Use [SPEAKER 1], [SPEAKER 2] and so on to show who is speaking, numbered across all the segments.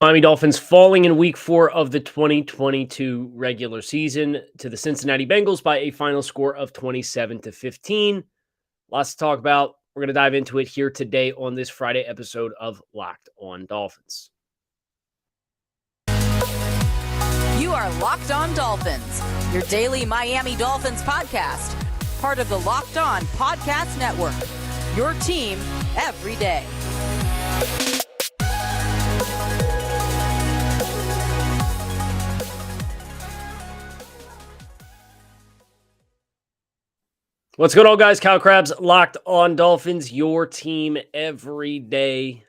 [SPEAKER 1] Miami Dolphins falling in week 4 of the 2022 regular season to the Cincinnati Bengals by a final score of 27-15. Lots to talk about. We're going to dive into it here today on this Friday episode of Locked On Dolphins.
[SPEAKER 2] You are Locked On Dolphins, your daily Miami Dolphins podcast, part of the Locked On Podcast Network, your team every day.
[SPEAKER 1] What's going on, guys? Kyle Krabs, Locked On Dolphins, your team every day.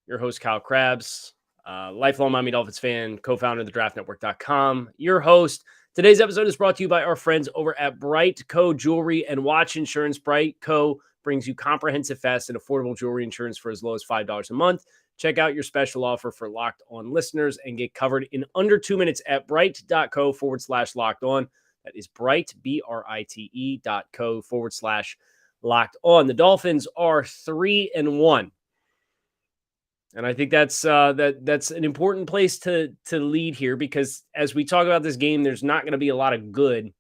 [SPEAKER 1] Your host, Kyle Krabs, lifelong Miami Dolphins fan, co-founder of thedraftnetwork.com. Your host. Today's episode is brought to you by our friends over at Brightco Jewelry and Watch Insurance. Brightco brings you comprehensive, fast, and affordable jewelry insurance for as low as $5 a month. Check out your special offer for Locked On listeners and get covered in under 2 minutes at bright.co/locked on. That is Bright, BRITE.co/locked on. The Dolphins are 3-1. And I think that's an important place to lead here, because as we talk about this game, there's not going to be a lot of good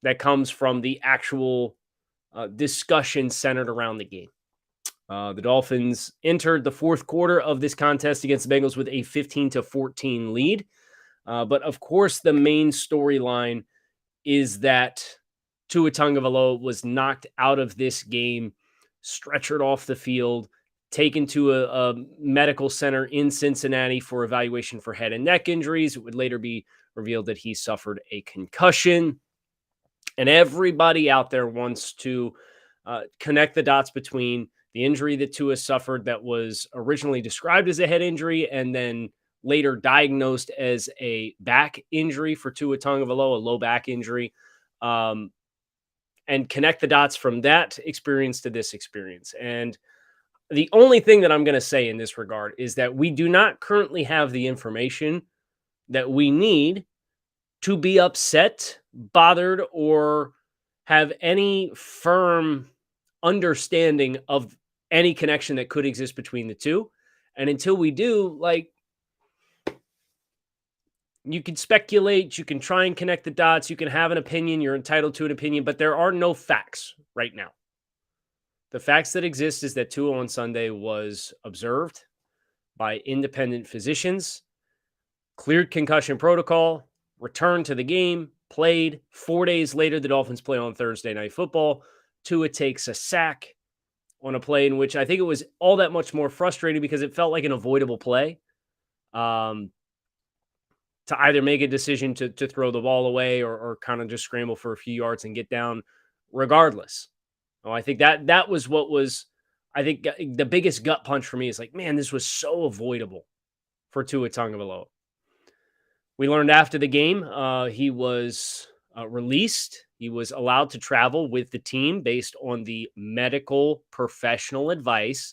[SPEAKER 1] that comes from the actual discussion centered around the game. The Dolphins entered the fourth quarter of this contest against the Bengals with a 15-14 lead. But of course, the main storyline is that Tua Tagovailoa was knocked out of this game, stretchered off the field, taken to a medical center in Cincinnati for evaluation for head and neck injuries. It would later be revealed that he suffered a concussion. And everybody out there wants to connect the dots between the injury that Tua suffered that was originally described as a head injury and then later diagnosed as a back injury for Tua Tagovailoa, a low back injury, and connect the dots from that experience to this experience. And the only thing that I'm going to say in this regard is that we do not currently have the information that we need to be upset, bothered, or have any firm understanding of any connection that could exist between the two. And until we do, you can speculate, you can try and connect the dots, you can have an opinion, you're entitled to an opinion, but there are no facts right now. The facts that exist is that Tua on Sunday was observed by independent physicians, cleared concussion protocol, returned to the game, played. 4 days later, the Dolphins play on Thursday Night Football. Tua takes a sack on a play in which I think it was all that much more frustrating because it felt like an avoidable play. To either make a decision to throw the ball away or kind of just scramble for a few yards and get down regardless. Oh, I think that was what was, I think, the biggest gut punch for me is like, man, this was so avoidable for Tua Tagovailoa. We learned after the game he was released. He was allowed to travel with the team based on the medical professional advice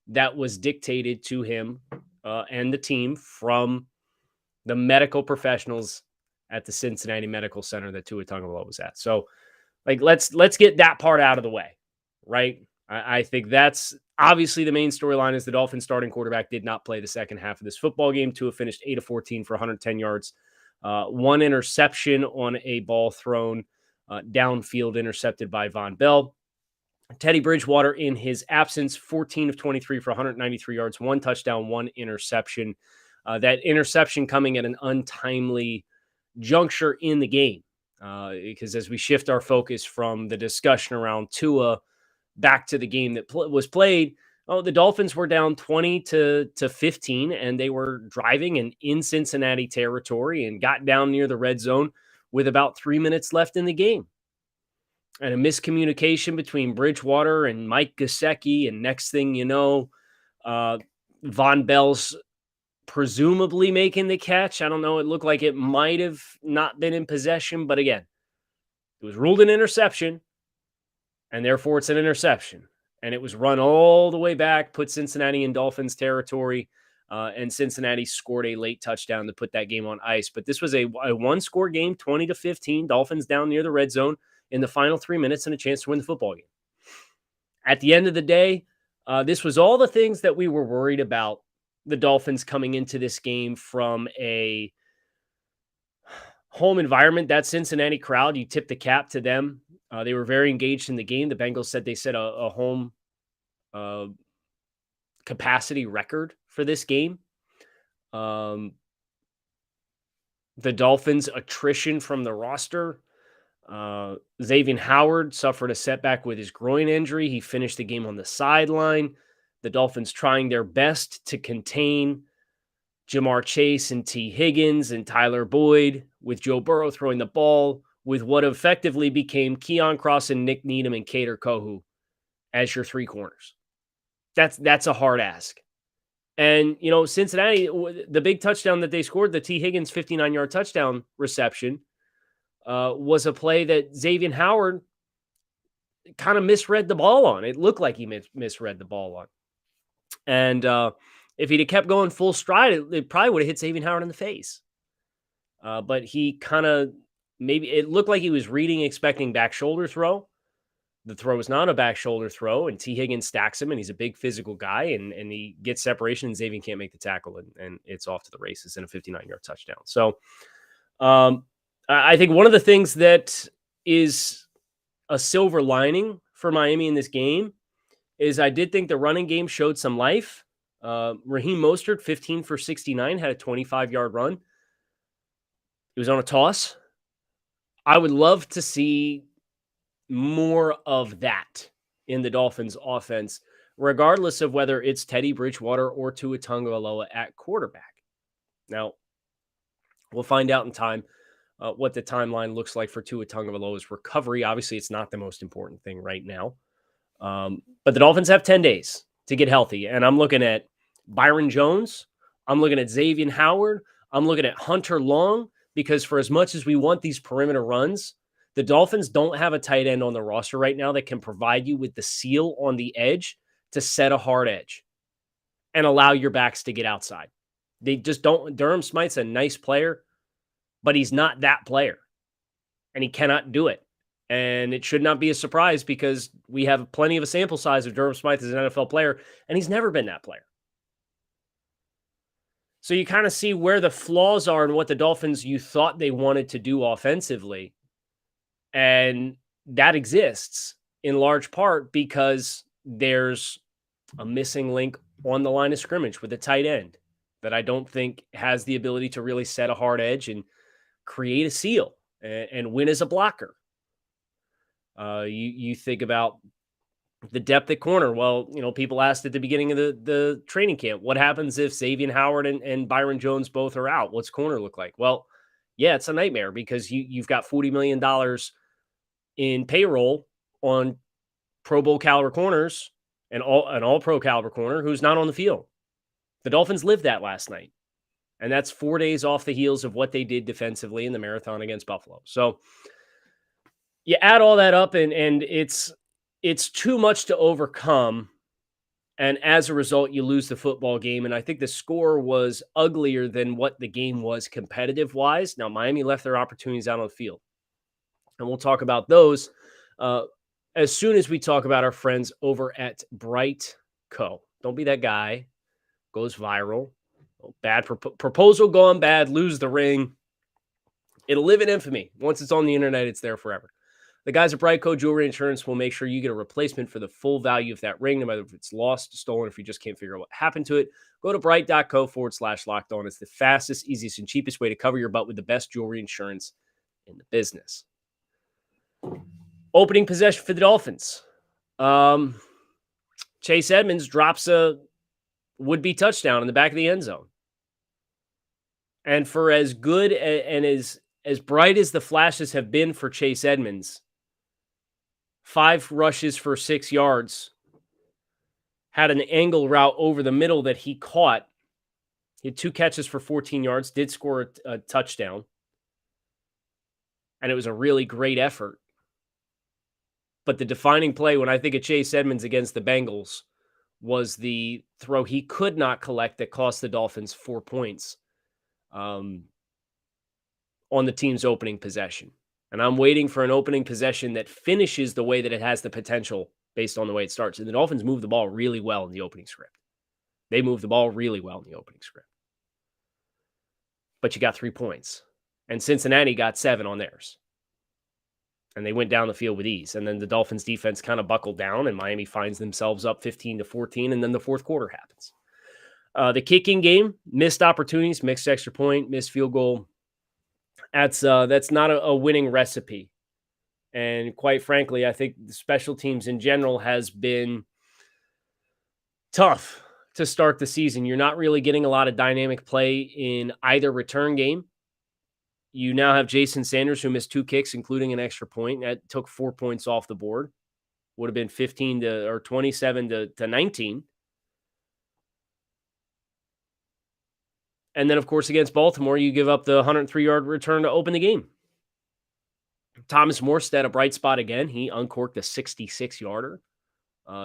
[SPEAKER 1] that was dictated to him and the team from the medical professionals at the Cincinnati Medical Center that Tua Tagovailoa was at. So, let's get that part out of the way, right? I think that's obviously the main storyline is the Dolphins starting quarterback did not play the second half of this football game. Tua finished 8 of 14 for 110 yards, one interception on a ball thrown downfield, intercepted by Von Bell. Teddy Bridgewater, in his absence, 14 of 23 for 193 yards, one touchdown, one interception. That interception coming at an untimely juncture in the game, because as we shift our focus from the discussion around Tua back to the game that was played, the Dolphins were down 20-15, and they were driving and in Cincinnati territory and got down near the red zone with about 3 minutes left in the game. And a miscommunication between Bridgewater and Mike Gesicki, and next thing you know, Von Bell's presumably making the catch. I don't know. It looked like it might have not been in possession, but again, it was ruled an interception, and therefore it's an interception. And it was run all the way back, put Cincinnati in Dolphins territory, and Cincinnati scored a late touchdown to put that game on ice. But this was a one-score game, 20-15, Dolphins down near the red zone in the final 3 minutes and a chance to win the football game. At the end of the day, this was all the things that we were worried about the Dolphins coming into this game from a home environment. That Cincinnati crowd, you tip the cap to them. They were very engaged in the game. The Bengals said they set a home capacity record for this game. The Dolphins' attrition from the roster. Xavier Howard suffered a setback with his groin injury. He finished the game on the sideline. The Dolphins trying their best to contain Jamar Chase and T. Higgins and Tyler Boyd, with Joe Burrow throwing the ball with what effectively became Keon Cross and Nick Needham and Kader Kohu as your three corners. That's a hard ask. And, Cincinnati, the big touchdown that they scored, the T. Higgins 59-yard touchdown reception, was a play that Xavier Howard kind of misread the ball on. It looked like he misread the ball on. And if he'd have kept going full stride, it probably would have hit Xavier Howard in the face. But he kind of, maybe it looked like he was reading, expecting back shoulder throw. The throw was not a back shoulder throw, and T. Higgins stacks him, and he's a big physical guy, and he gets separation, and Xavier can't make the tackle, and it's off to the races in a 59-yard touchdown. So I think one of the things that is a silver lining for Miami in this game is I did think the running game showed some life. Raheem Mostert, 15 for 69, had a 25-yard run. He was on a toss. I would love to see more of that in the Dolphins offense, regardless of whether it's Teddy Bridgewater or Tua Tagovailoa at quarterback. Now, we'll find out in time what the timeline looks like for Tua Tagovailoa's recovery. Obviously, it's not the most important thing right now. But the Dolphins have 10 days to get healthy. And I'm looking at Byron Jones. I'm looking at Xavier Howard. I'm looking at Hunter Long, because for as much as we want these perimeter runs, the Dolphins don't have a tight end on the roster right now that can provide you with the seal on the edge to set a hard edge and allow your backs to get outside. They just don't. Durham Smythe's a nice player, but he's not that player, and he cannot do it. And it should not be a surprise because we have plenty of a sample size of Durham Smythe as an NFL player, and he's never been that player. So you kind of see where the flaws are and what the Dolphins you thought they wanted to do offensively. And that exists in large part because there's a missing link on the line of scrimmage with a tight end that I don't think has the ability to really set a hard edge and create a seal and win as a blocker. You think about the depth at corner. Well, people asked at the beginning of the training camp, what happens if Xavier Howard and Byron Jones both are out? What's corner look like? Well, yeah, it's a nightmare because you've got $40 million in payroll on Pro Bowl caliber corners and an all pro caliber corner who's not on the field. The Dolphins lived that last night. And that's 4 days off the heels of what they did defensively in the marathon against Buffalo. So you add all that up and it's too much to overcome. And as a result, you lose the football game. And I think the score was uglier than what the game was competitive wise. Now, Miami left their opportunities out on the field. And we'll talk about those as soon as we talk about our friends over at Bright Co. Don't be that guy. Goes viral. Bad proposal gone bad. Lose the ring. It'll live in infamy. Once it's on the internet, it's there forever. The guys at Bright Co. Jewelry Insurance will make sure you get a replacement for the full value of that ring, no matter if it's lost, stolen, if you just can't figure out what happened to it. Go to bright.co/locked on. It's the fastest, easiest, and cheapest way to cover your butt with the best jewelry insurance in the business. Opening possession for the Dolphins. Chase Edmonds drops a would-be touchdown in the back of the end zone. And for as good and as bright as the flashes have been for Chase Edmonds, 5 rushes for 6 yards, had an angle route over the middle that he caught. He had 2 catches for 14 yards, did score a touchdown. And it was a really great effort. But the defining play when I think of Chase Edmonds against the Bengals was the throw he could not collect that cost the Dolphins 4 points on the team's opening possession. And I'm waiting for an opening possession that finishes the way that it has the potential based on the way it starts. And the Dolphins move the ball really well in the opening script. They moved the ball really well in the opening script. But you got 3 points. And Cincinnati got 7 on theirs. And they went down the field with ease. And then the Dolphins defense kind of buckled down, and Miami finds themselves up 15-14, and then the fourth quarter happens. The kicking game, missed opportunities, missed extra point, missed field goal. That's not a winning recipe. And quite frankly, I think the special teams in general has been tough to start the season. You're not really getting a lot of dynamic play in either return game. You now have Jason Sanders, who missed 2 kicks, including an extra point. That took 4 points off the board. Would have been 27 to 19. And then, of course, against Baltimore, you give up the 103-yard return to open the game. Thomas Morstead, a bright spot again. He uncorked a 66-yarder.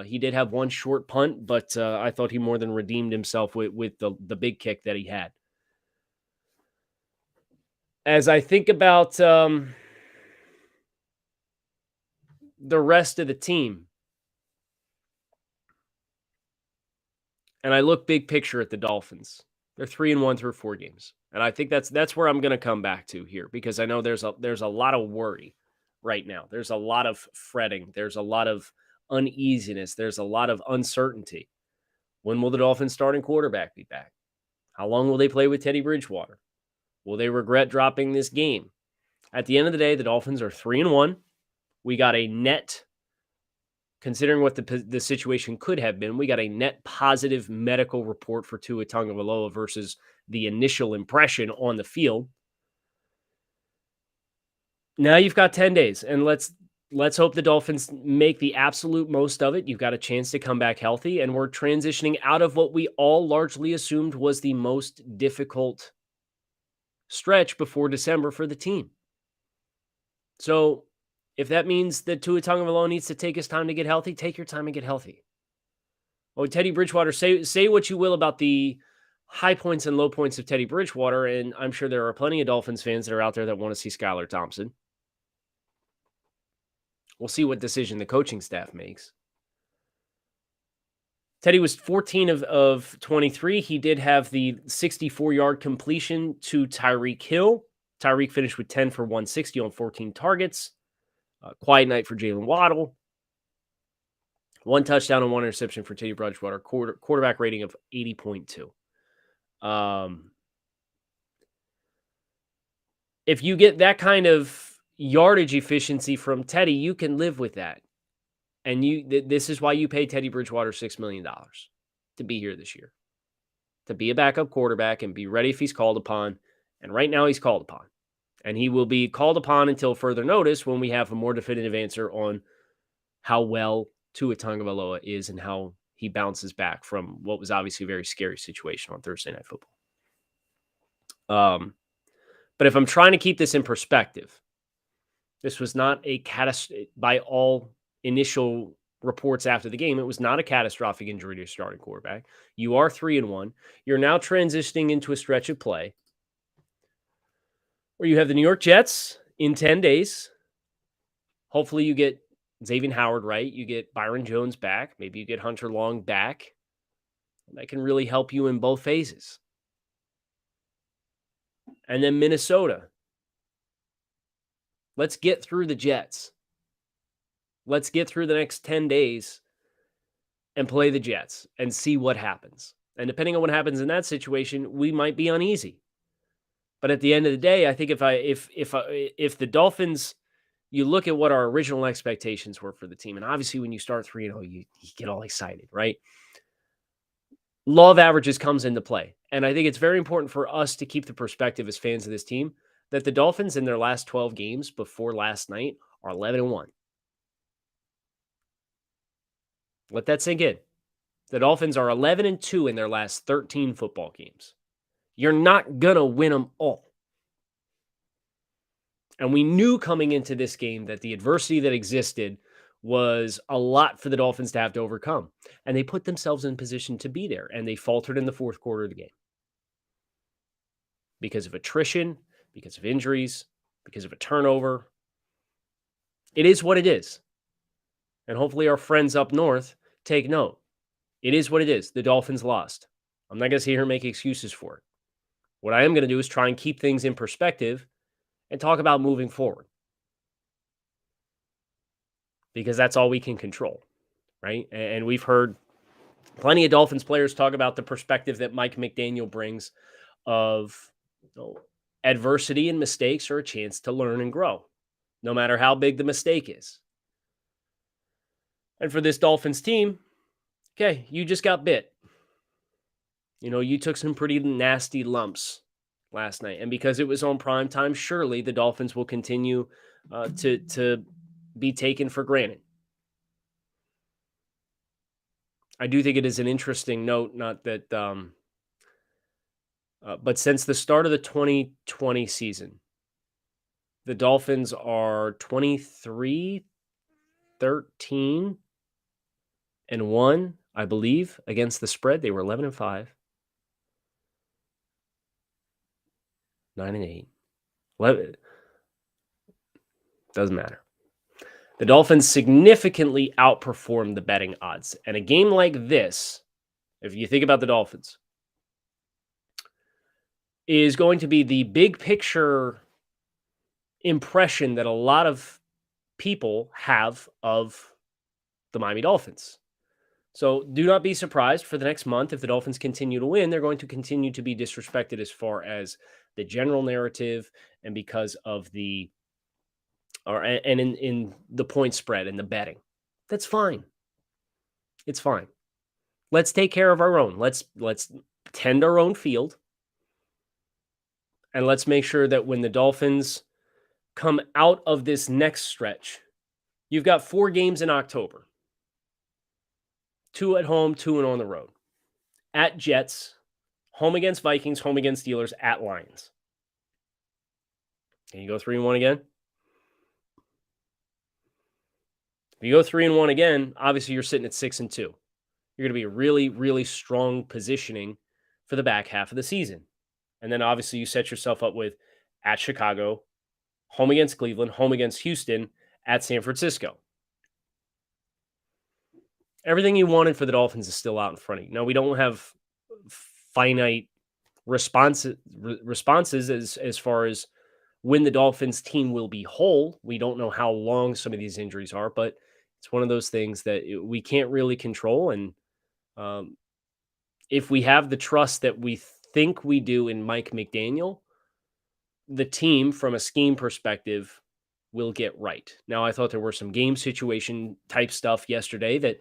[SPEAKER 1] He did have one short punt, but I thought he more than redeemed himself with the big kick that he had. As I think about the rest of the team, and I look big picture at the Dolphins, they're 3-1 through 4 games. And I think that's where I'm going to come back to here, because I know there's a lot of worry right now. There's a lot of fretting. There's a lot of uneasiness. There's a lot of uncertainty. When will the Dolphins starting quarterback be back? How long will they play with Teddy Bridgewater? Will they regret dropping this game? At the end of the day, the Dolphins are 3-1. We got a net, considering what the situation could have been, we got a net positive medical report for Tua Tagovailoa versus the initial impression on the field. Now you've got 10 days, and let's hope the Dolphins make the absolute most of it. You've got a chance to come back healthy, and we're transitioning out of what we all largely assumed was the most difficult stretch before December for the team. So if that means that Tua Tagovailoa needs to take his time to get healthy, take your time and get healthy. Oh, Teddy Bridgewater, say what you will about the high points and low points of Teddy Bridgewater, and I'm sure there are plenty of Dolphins fans that are out there that want to see Skylar Thompson. We'll see what decision the coaching staff makes. Teddy was 14 of 23. He did have the 64-yard completion to Tyreek Hill. Tyreek finished with 10 for 160 on 14 targets. Quiet night for Jalen Waddle. 1 touchdown and 1 interception for Teddy Bridgewater. Quarterback rating of 80.2. If you get that kind of yardage efficiency from Teddy, you can live with that. And this is why you pay Teddy Bridgewater $6 million to be here this year, to be a backup quarterback and be ready if he's called upon. And right now he's called upon. And he will be called upon until further notice when we have a more definitive answer on how well Tua Tagovailoa is and how he bounces back from what was obviously a very scary situation on Thursday Night Football. But if I'm trying to keep this in perspective, this was not a catastrophic, by all initial reports after the game, it was not a catastrophic injury to your starting quarterback. You are 3-1. You're now transitioning into a stretch of play where you have the New York Jets in 10 days. Hopefully you get Xavier Howard right. You get Byron Jones back. Maybe you get Hunter Long back. That can really help you in both phases. And then Minnesota. Let's get through the Jets. Let's get through the next 10 days and play the Jets and see what happens. And depending on what happens in that situation, we might be uneasy. But at the end of the day, I think if the Dolphins, you look at what our original expectations were for the team, and obviously when you start 3-0, you get all excited, right? Law of averages comes into play. And I think it's very important for us to keep the perspective as fans of this team that the Dolphins in their last 12 games before last night are 11-1. Let that sink in. The Dolphins are 11-2 in their last 13 football games. You're not going to win them all. And we knew coming into this game that the adversity that existed was a lot for the Dolphins to have to overcome. And they put themselves in position to be there. And they faltered in the fourth quarter of the game. Because of attrition, because of injuries, because of a turnover. It is what it is. And hopefully our friends up north take note. It is what it is. The Dolphins lost. I'm not going to sit here and make excuses for it. What I am going to do is try and keep things in perspective and talk about moving forward, because that's all we can control, right? And we've heard plenty of Dolphins players talk about the perspective that Mike McDaniel brings of, adversity and mistakes are a chance to learn and grow, no matter how big the mistake is. And for this Dolphins team, okay, you just got bit. You took some pretty nasty lumps last night. And because it was on prime time, surely the Dolphins will continue to be taken for granted. I do think it is an interesting note, not that, but since the start of the 2020 season, the Dolphins are 23-13-1, I believe, against the spread. They were 11-5. 9-8. 11. Doesn't matter. The Dolphins significantly outperformed the betting odds. And a game like this, if you think about the Dolphins, is going to be the big picture impression that a lot of people have of the Miami Dolphins. So do not be surprised for the next month if the Dolphins continue to win. They're going to continue to be disrespected as far as the general narrative and because of in the point spread and the betting. That's fine. It's fine. Let's take care of our own. Let's tend our own field. And let's make sure that when the Dolphins come out of this next stretch, you've got 4 games in October. 2 at home, 2 on the road. At Jets, home against Vikings, home against Steelers, at Lions. Can you go 3-1 again? If you go 3-1 again, obviously you're sitting at 6-2. You're going to be a really, really strong positioning for the back half of the season. And then obviously you set yourself up with at Chicago, home against Cleveland, home against Houston, at San Francisco. Everything you wanted for the Dolphins is still out in front of you. Now, we don't have finite responses as far as when the Dolphins team will be whole. We don't know how long some of these injuries are, but it's one of those things that we can't really control. And if we have the trust that we think we do in Mike McDaniel, the team, from a scheme perspective, will get right. Now, I thought there were some game situation type stuff yesterday that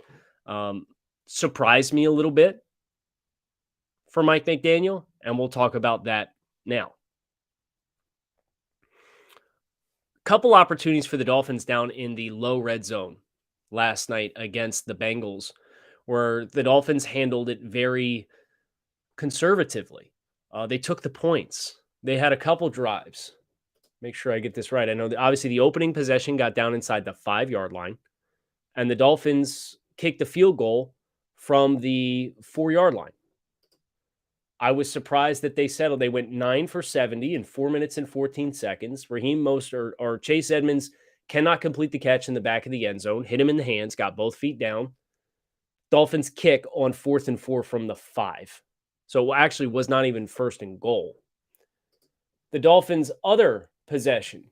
[SPEAKER 1] surprised me a little bit for Mike McDaniel, and we'll talk about that now. Couple opportunities for the Dolphins down in the low red zone last night against the Bengals, where the Dolphins handled it very conservatively. They took the points. They had a couple drives. Make sure I get this right. I know that obviously the opening possession got down inside the 5-yard line, and the Dolphins kicked a field goal from the 4-yard line. I was surprised that they settled. They went 9 for 70 in 4 minutes and 14 seconds. Raheem Mostert or Chase Edmonds cannot complete the catch in the back of the end zone. Hit him in the hands, got both feet down. Dolphins kick on 4th and 4 from the 5. So it actually was not even 1st and goal. The Dolphins' other possession,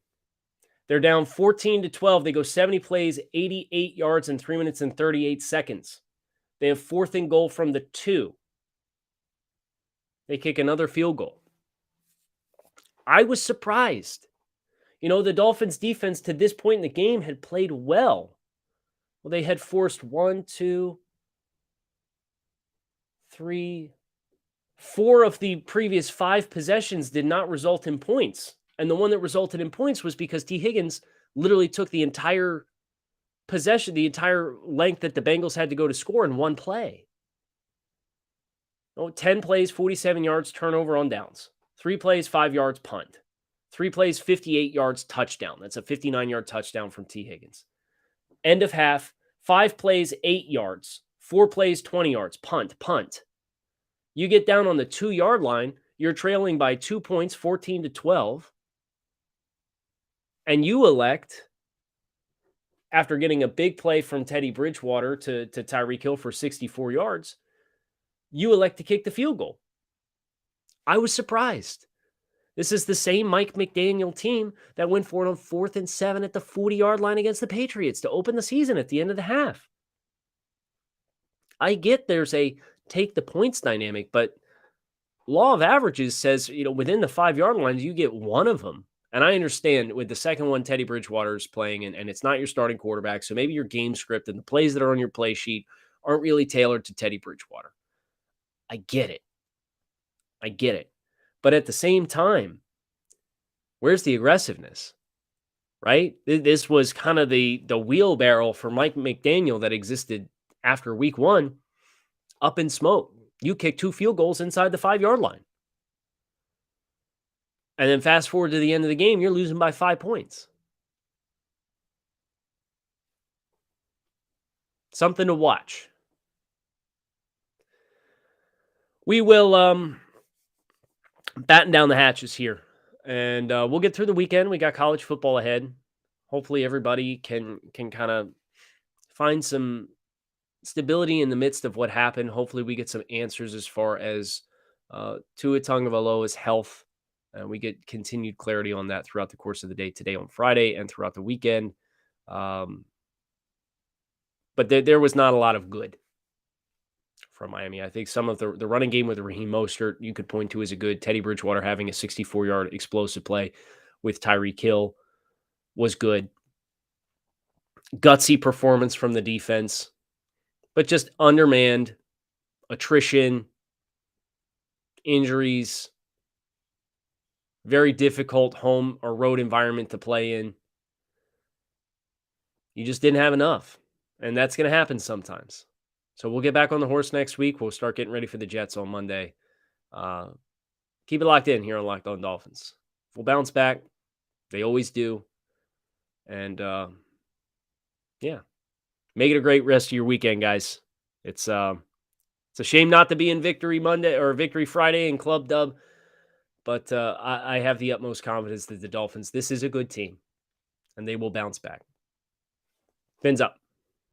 [SPEAKER 1] they're down 14-12. They go 70 plays, 88 yards in 3 minutes and 38 seconds. They have 4th and goal from the 2. They kick another field goal. I was surprised. The Dolphins defense to this point in the game had played well. Well, they had forced 1, 2, 3, 4 of the previous 5 possessions did not result in points. And the one that resulted in points was because T. Higgins literally took the entire possession, the entire length that the Bengals had to go to score in one play. 10 plays, 47 yards, turnover on downs. 3 plays, 5 yards, punt. 3 plays, 58 yards, touchdown. That's a 59-yard touchdown from T. Higgins. End of half, 5 plays, 8 yards. 4 plays, 20 yards, punt. You get down on the 2-yard line, you're trailing by 2 points, 14-12. And you elect, after getting a big play from Teddy Bridgewater to Tyreek Hill for 64 yards, you elect to kick the field goal. I was surprised. This is the same Mike McDaniel team that went for it on 4th and 7 at the 40-yard line against the Patriots to open the season at the end of the half. I get there's a take the points dynamic, but law of averages says, within the 5-yard lines, you get one of them. And I understand with the second one, Teddy Bridgewater is playing, and it's not your starting quarterback. So maybe your game script and the plays that are on your play sheet aren't really tailored to Teddy Bridgewater. I get it. But at the same time, where's the aggressiveness, right? This was kind of the wheelbarrow for Mike McDaniel that existed after week 1 up in smoke. You kick 2 field goals inside the 5-yard line. And then fast forward to the end of the game, you're losing by 5 points. Something to watch. We will batten down the hatches here. And we'll get through the weekend. We got college football ahead. Hopefully everybody can kind of find some stability in the midst of what happened. Hopefully we get some answers as far as Tua Tagovailoa's health. And we get continued clarity on that throughout the course of the day today on Friday and throughout the weekend. But there was not a lot of good from Miami. I think some of the running game with Raheem Mostert you could point to as a good. Teddy Bridgewater having a 64-yard explosive play with Tyreek Hill was good. Gutsy performance from the defense, but just undermanned, attrition, injuries, very difficult home or road environment to play in. You just didn't have enough, and that's going to happen sometimes. So we'll get back on the horse next week. We'll start getting ready for the Jets on Monday. Keep it locked in here on Locked On Dolphins. We'll bounce back. They always do. And, make it a great rest of your weekend, guys. It's a shame not to be in Victory Monday or Victory Friday and Club Dub, but I have the utmost confidence that the Dolphins, this is a good team, and they will bounce back. Fins up.